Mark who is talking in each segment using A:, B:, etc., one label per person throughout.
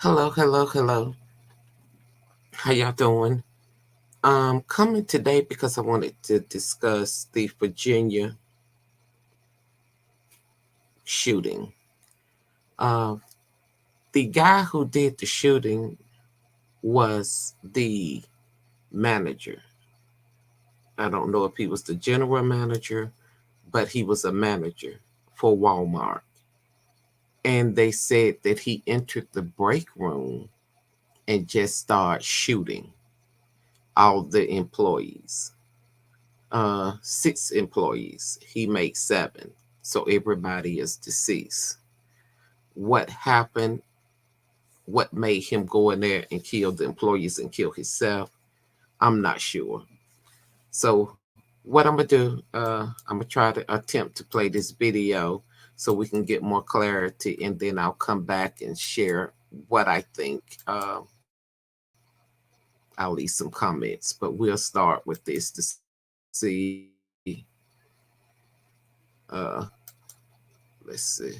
A: Hello, hello, hello. How y'all doing? Coming today because I wanted to discuss the Virginia shooting. Uh, the guy who did the shooting was the manager. I don't know if he was the general manager, but he was a manager for Walmart. And they said that he entered the break room and just started shooting all the employees. Six employees. He makes seven. So everybody is deceased. What happened? What made him go in there and kill the employees and kill himself? I'm not sure. So what I'm gonna do? I'm gonna try to attempt to play this video so we can get more clarity, and then I'll come back and share what I think. I'll leave some comments, but we'll start with this to see. Uh, let's see.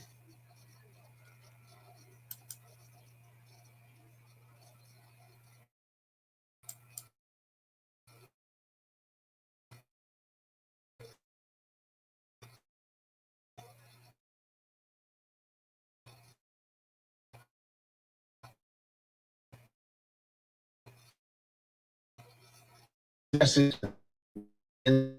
B: Message in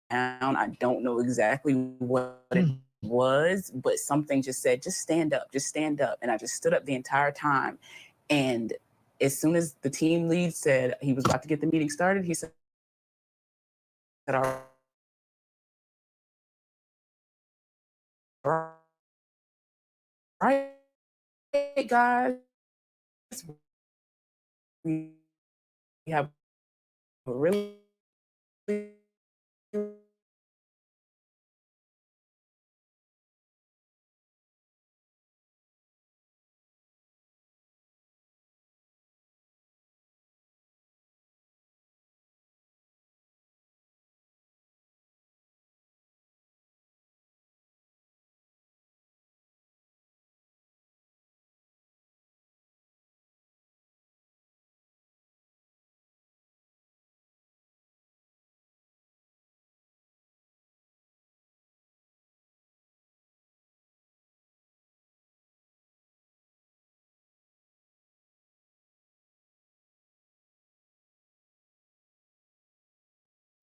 C: down. I don't know exactly what it was, but something just said, just stand up, just stand up. And I just stood up the entire time. And as soon as the team lead said he was about to get the meeting started, he said, all right, guys, we have a really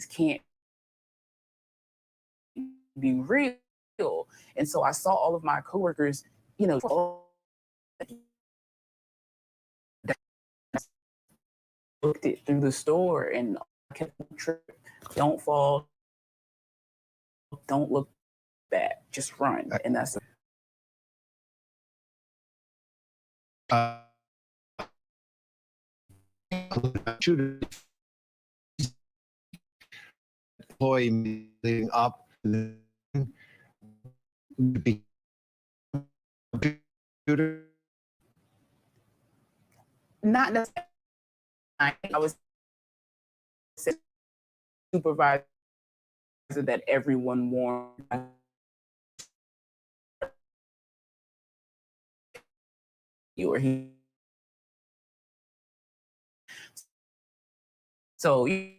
C: can't be real. And so I saw all of my coworkers, looked it through the store and kept trip. Don't fall, don't look back, just run. And that's
B: uh, shooter employee leading up be shooter.
C: not necessarily. I was supervisor that everyone warned. You or he. So I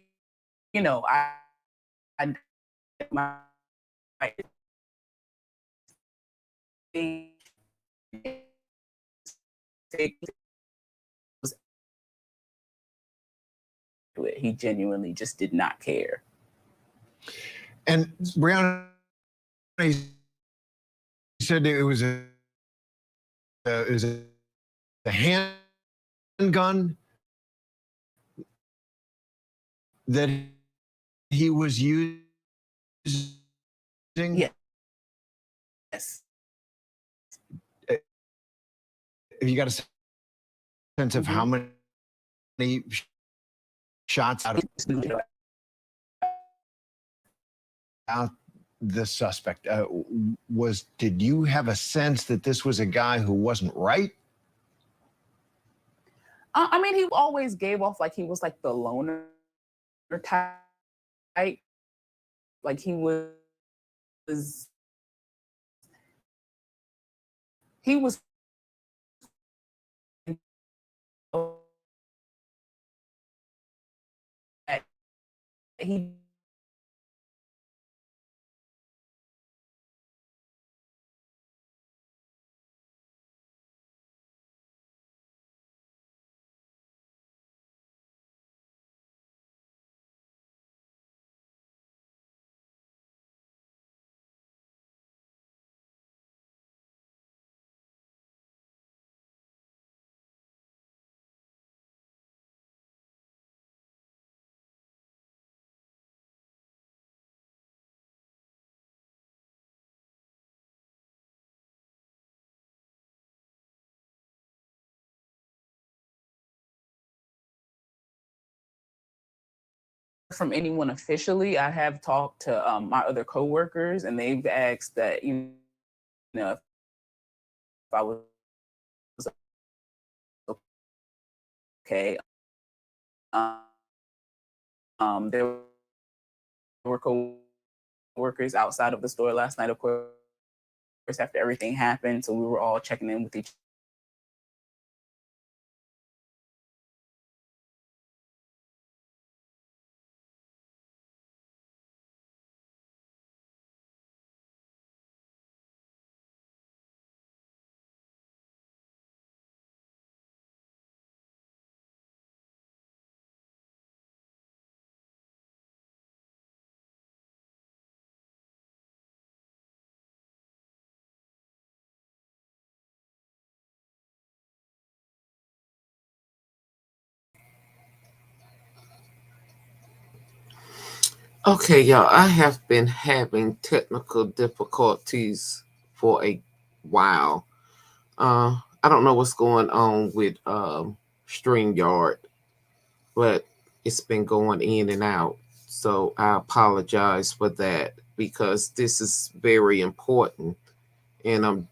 C: my he genuinely just did not care.
B: And Brianna said it was a handgun that he was using.
C: Yes.
B: Have you got a sense of how many shots out the suspect was? Did you have a sense that this was a guy who wasn't right?
C: I mean, he always gave off like he was like the loner type. Like he was he from anyone officially. I have talked to my other coworkers, and they've asked that if I was okay. There were coworkers outside of the store last night, of course, after everything happened. So we were all checking in with each other.
A: Okay, y'all, I have been having technical difficulties for a while. I don't know what's going on with StreamYard, but it's been going in and out. So I apologize for that because this is very important and I'm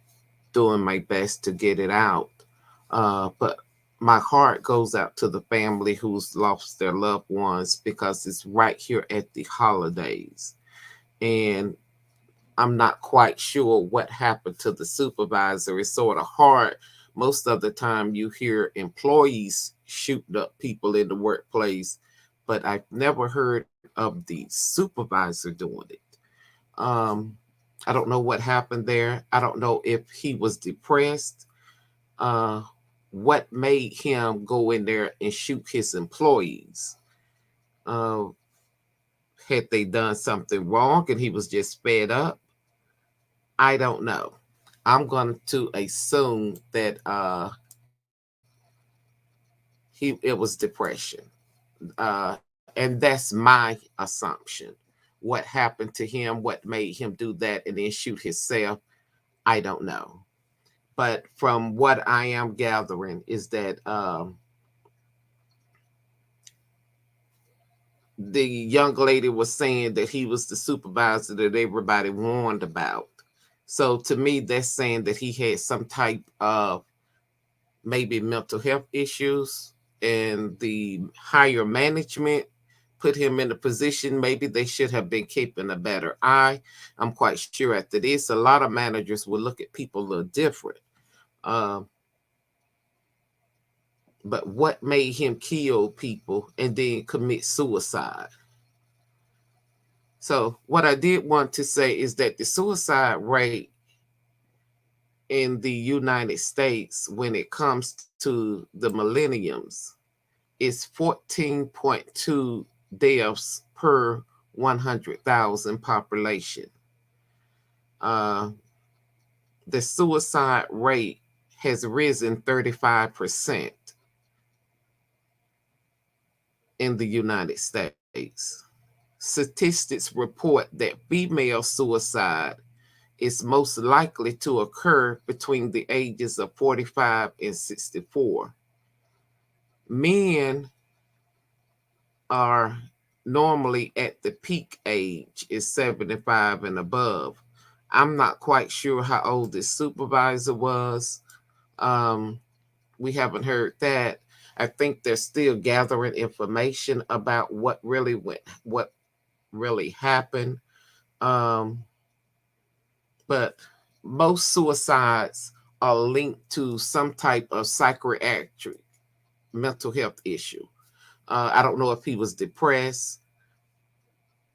A: doing my best to get it out. But my heart goes out to the family who's lost their loved ones because it's right here at the holidays. And I'm not quite sure what happened to the supervisor. It's sort of hard. Most of the time, you hear employees shooting up people in the workplace, but I've never heard of the supervisor doing it. Um, I don't know what happened there. I don't know if he was depressed. Uh, what made him go in there and shoot his employees? Uh, Had they done something wrong and he was just fed up? I don't know. I'm going to assume that it was depression. And that's my assumption. What happened to him, what made him do that and then shoot himself, I don't know. But from what I am gathering is that the young lady was saying that he was the supervisor that everybody warned about. So to me, that's saying that he had some type of maybe mental health issues, and the higher management put him in a position maybe they should have been keeping a better eye. I'm quite sure after this, a lot of managers will look at people a little different. Um, but what made him kill people and then commit suicide? So, what I did want to say is that the suicide rate in the United States, when it comes to the millenniums, is 14.2 deaths per 100,000 population. Uh, the suicide rate has risen 35% in the United States. Statistics report that female suicide is most likely to occur between the ages of 45 and 64. Men are normally at the peak age is 75 and above. I'm not quite sure how old this supervisor was. Um, we haven't heard that. I think they're still gathering information about what really happened. Um, but most suicides are linked to some type of psychiatric mental health issue. I don't know if he was depressed,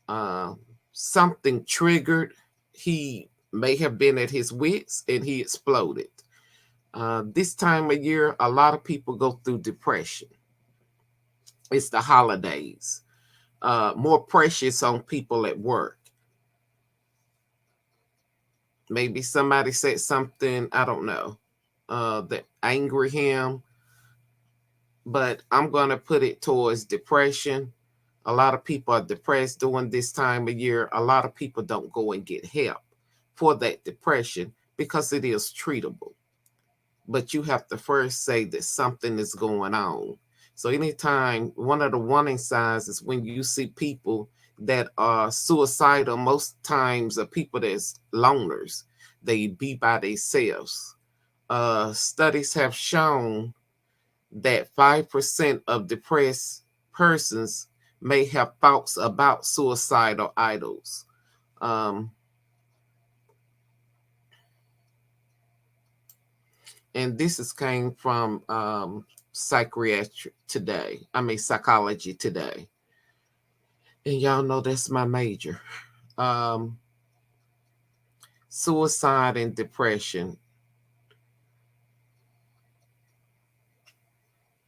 A: uh, something triggered. He may have been at his wits and he exploded. This time of year, a lot of people go through depression. It's the holidays. More pressures on people at work. Maybe somebody said something, I don't know, that angered him, but I'm going to put it towards depression. A lot of people are depressed during this time of year. A lot of people don't go and get help for that depression because it is treatable. But you have to first say that something is going on. So anytime, one of the warning signs is when you see people that are suicidal, most times are people that's loners. They be by themselves. Studies have shown that 5% of depressed persons may have thoughts about suicidal idols. Um, and this is came from psychology today. And y'all know that's my major. Um, Suicide and depression.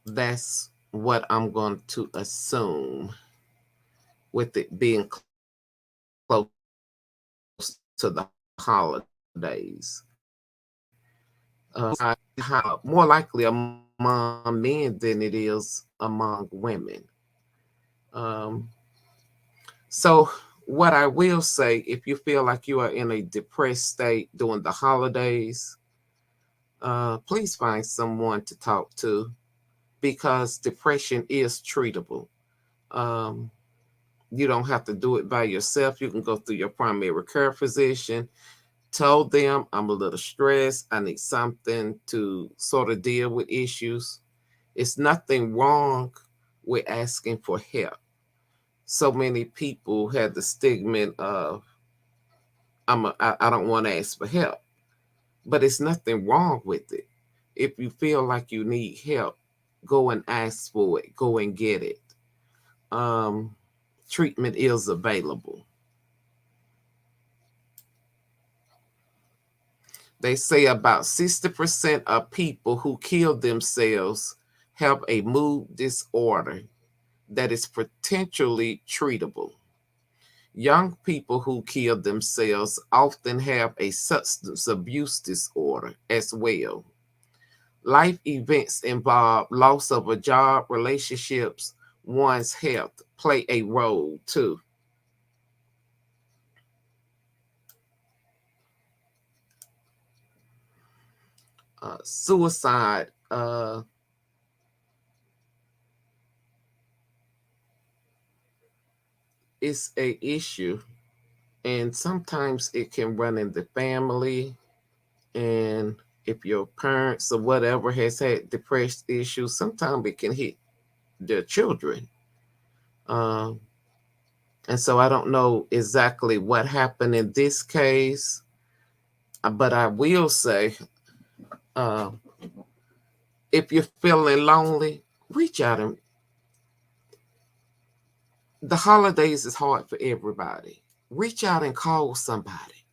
A: That's what I'm going to assume with it being close to the holidays. More likely among men than it is among women. Um, so, what I will say, if you feel like you are in a depressed state during the holidays, please find someone to talk to because depression is treatable. Um, you don't have to do it by yourself. You can go through your primary care physician, tell them I'm a little stressed, I need something to sort of deal with issues. It's nothing wrong with asking for help. So many people had the stigma of I don't want to ask for help, but it's nothing wrong with it. If you feel like you need help, go and ask for it. Go and get it. Um, Treatment is available. They say about 60% of people who kill themselves have a mood disorder that is potentially treatable. Young people who kill themselves often have a substance abuse disorder as well. Life events involve loss of a job, relationships, one's health play a role too. Suicide is a issue, and sometimes it can run in the family. And if your parents or whatever has had depressed issues, sometimes it can hit their children. Um, and so I don't know exactly what happened in this case, but I will say, uh, if you're feeling lonely, reach out. And the holidays is hard for everybody. Reach out and call somebody.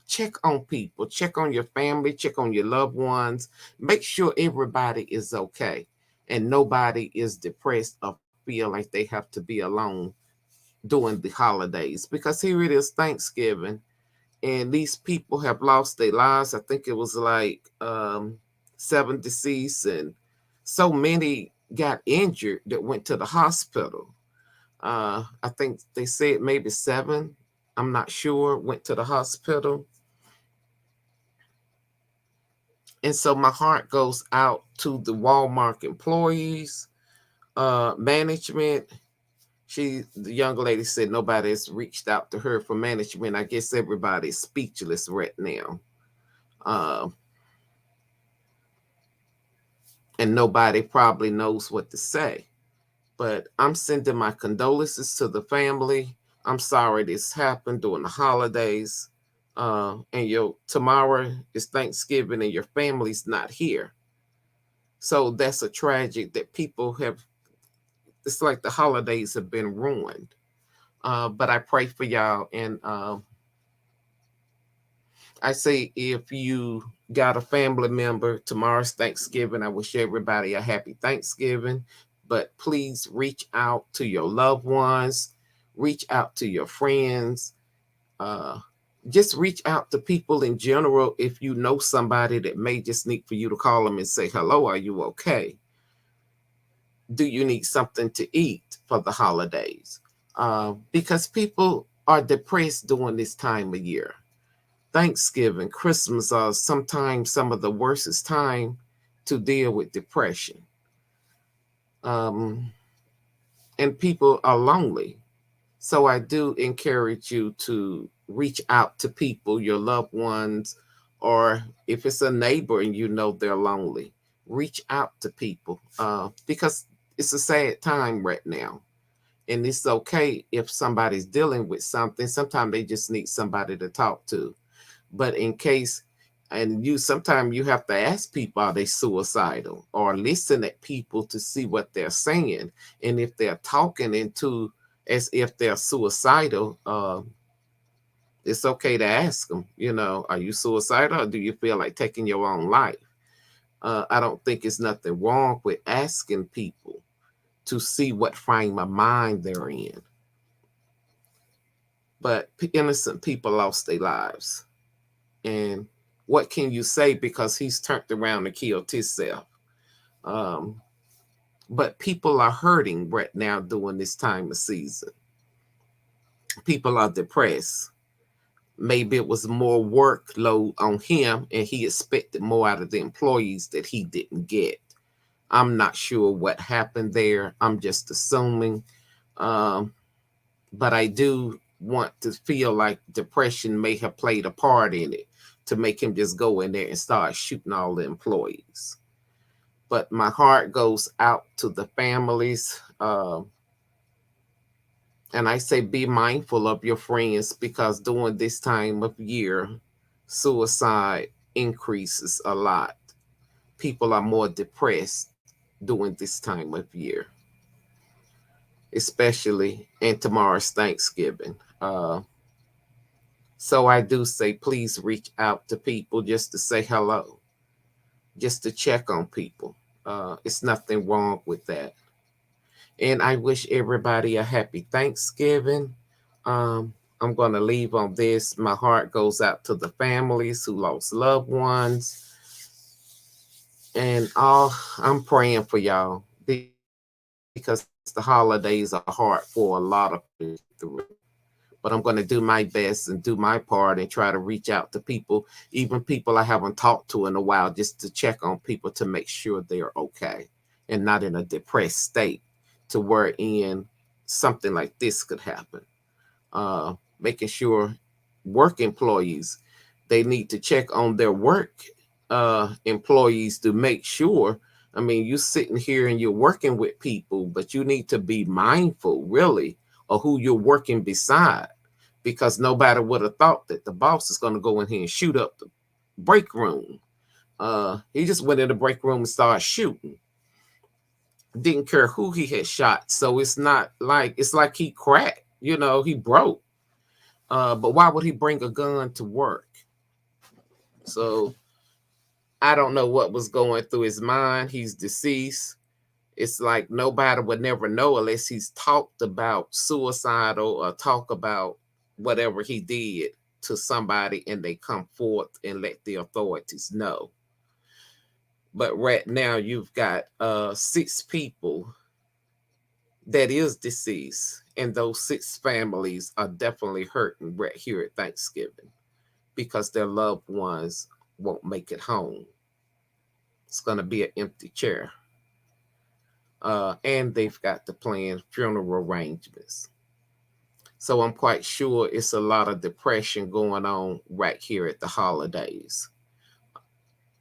A: Check on people, check on your family, check on your loved ones. Make sure everybody is okay and nobody is depressed or feel like they have to be alone during the holidays. Because here it is, Thanksgiving, and these people have lost their lives. I think it was like 7 deceased, and so many got injured that went to the hospital. I think they said maybe seven. I'm not sure. Went to the hospital. And so my heart goes out to the Walmart employees, management. The young lady said nobody has reached out to her for management. I guess everybody's speechless right now. Uh, and nobody probably knows what to say. But I'm sending my condolences to the family. I'm sorry this happened during the holidays. And your tomorrow is Thanksgiving and your family's not here. So that's a tragic that people have. It's like the holidays have been ruined. But I pray for y'all, and I say if you got a family member, tomorrow's Thanksgiving. I wish everybody a happy Thanksgiving. But please reach out to your loved ones, reach out to your friends, uh, just reach out to people in general. If you know somebody that may just need for you to call them and say, hello, are you okay? Do you need something to eat for the holidays? Because people are depressed during this time of year. Thanksgiving, Christmas are sometimes some of the worstest time to deal with depression. Um, and people are lonely. So I do encourage you to reach out to people, your loved ones, or if it's a neighbor and you know they're lonely, reach out to people because it's a sad time right now. And it's okay if somebody's dealing with something. Sometimes they just need somebody to talk to. But in case, and you sometimes you have to ask people, are they suicidal, or listen at people to see what they're saying. And if they're talking into as if they're suicidal, it's okay to ask them, are you suicidal, or do you feel like taking your own life? I don't think it's nothing wrong with asking people to see what frame of mind they're in. But innocent people lost their lives. And what can you say, because he's turned around and killed himself? Um, but people are hurting right now during this time of season. People are depressed. Maybe it was more workload on him and he expected more out of the employees that he didn't get. I'm not sure what happened there. I'm just assuming. Um, but I do want to feel like depression may have played a part in it to make him just go in there and start shooting all the employees. But my heart goes out to the families. And I say be mindful of your friends, because during this time of year, suicide increases a lot. People are more depressed during this time of year, especially and tomorrow's Thanksgiving. So I do say, please reach out to people just to say hello, just to check on people. It's nothing wrong with that. And I wish everybody a happy Thanksgiving. Um, I'm going to leave on this. My heart goes out to the families who lost loved ones, and all. I'm praying for y'all because the holidays are hard for a lot of people to get through. But I'm going to do my best and do my part and try to reach out to people, even people I haven't talked to in a while, just to check on people to make sure they're okay and not in a depressed state to wherein something like this could happen. Making sure work employees, they need to check on their work employees to make sure. I mean, you're sitting here and you're working with people, but you need to be mindful, really, of who you're working beside, because nobody would have thought that the boss is going to go in here and shoot up the break room. He just went in the break room and started shooting. Didn't care who he had shot. So it's not like it's like he cracked, he broke. But why would he bring a gun to work? So I don't know what was going through his mind. He's deceased. It's like nobody would never know unless he's talked about suicidal or talk about whatever he did to somebody and they come forth and let the authorities know. But right now you've got 6 people that is deceased, and those 6 families are definitely hurting right here at Thanksgiving because their loved ones won't make it home. It's going to be an empty chair. And they've got to plan funeral arrangements. So I'm quite sure it's a lot of depression going on right here at the holidays.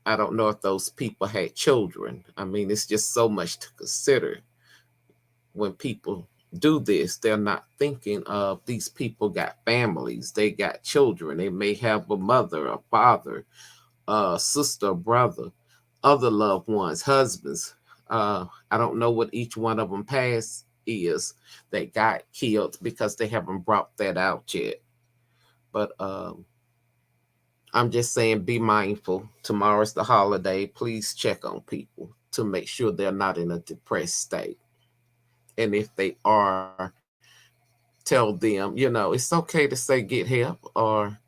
A: I don't know if those people had children. I mean, it's just so much to consider when people do this. They're not thinking of these people got families, they got children, they may have a mother, a father, sister, brother, other loved ones, husbands. I don't know what each one of them past is that got killed because they haven't brought that out yet. But I'm just saying, be mindful. Tomorrow's the holiday. Please check on people to make sure they're not in a depressed state. And if they are, tell them, it's okay to say get help or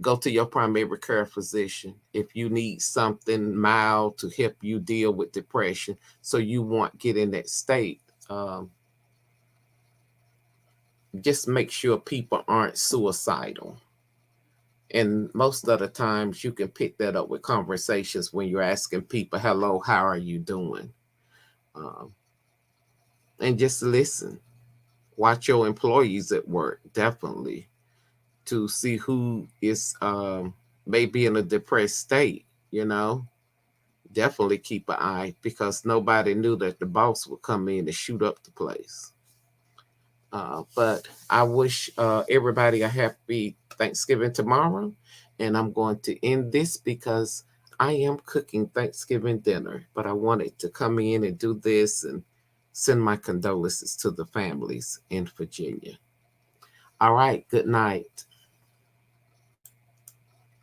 A: go to your primary care physician if you need something mild to help you deal with depression so you won't get in that state. Um, just make sure people aren't suicidal. And most of the times you can pick that up with conversations when you're asking people, hello, how are you doing? Um, and just listen. Watch your employees at work, definitely, to see who is maybe in a depressed state, you know. Definitely keep an eye because nobody knew that the boss would come in and shoot up the place. But I wish everybody a happy Thanksgiving tomorrow. And I'm going to end this because I am cooking Thanksgiving dinner. But I wanted to come in and do this and send my condolences to the families in Virginia. All right. Good night.